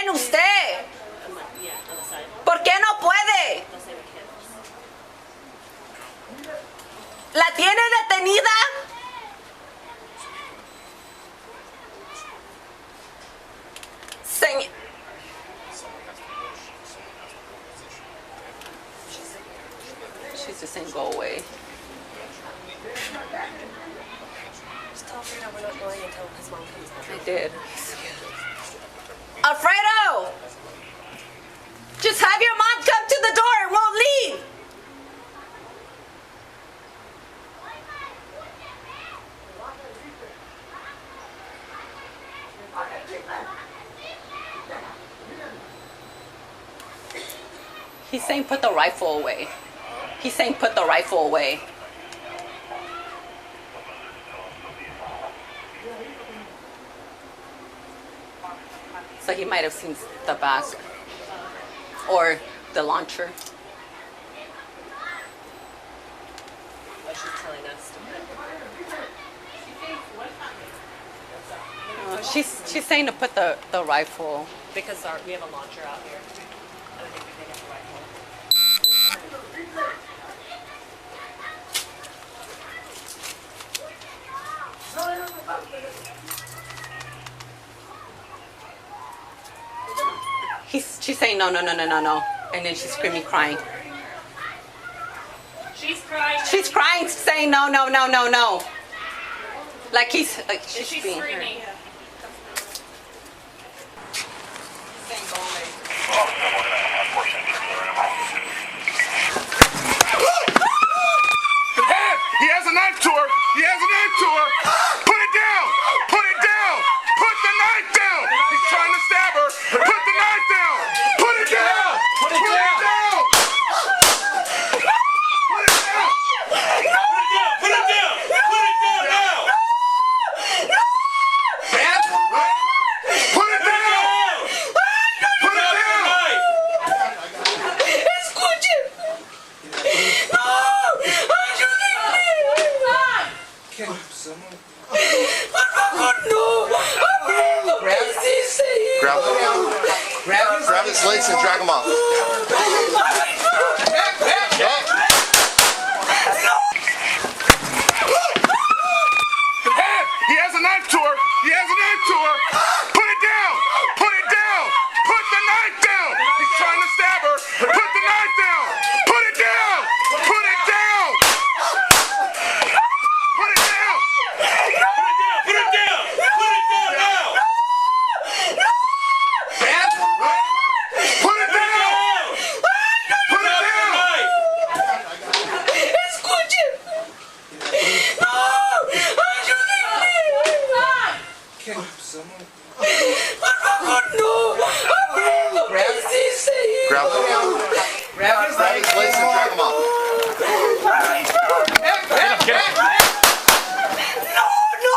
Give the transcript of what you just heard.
en usted? ¿Por qué no puede? ¿La tiene detenida? Señor. She's just saying go away. Just tell Alfredo we're not going until his mom comes home. I did. Alfredo! Just have your mom come to the door and won't leave. He's saying put the rifle away. He's saying put the rifle away. So he might have seen the back or the launcher. What she's telling us to put. She's saying to put the rifle. Because we have a launcher out here. I don't think we can get the rifle. She's saying no, and then she's screaming, crying. She's crying. She's crying, saying no. Like she's being screaming. Hurt. He has a knife to her. He has a knife to her. Put it down. Put it down. Put the knife down. He's trying to stab her. Put the knife down. Put it down. Put it down. Put it down. Put it down! Put it down now! Put it down. Put it down. Escuchen. Por favor, no. Grab his legs and drag him off. He has a knife to her. He has a knife to her. Put it down. Put it down. Put the knife down. He's trying to stab her. Put the knife down. Put it down. Put it down. Put it down. Put it down! Put it down now! Put it down. Put it down. Escuchen. No. Por favor, no. Grab his legs and drag him off.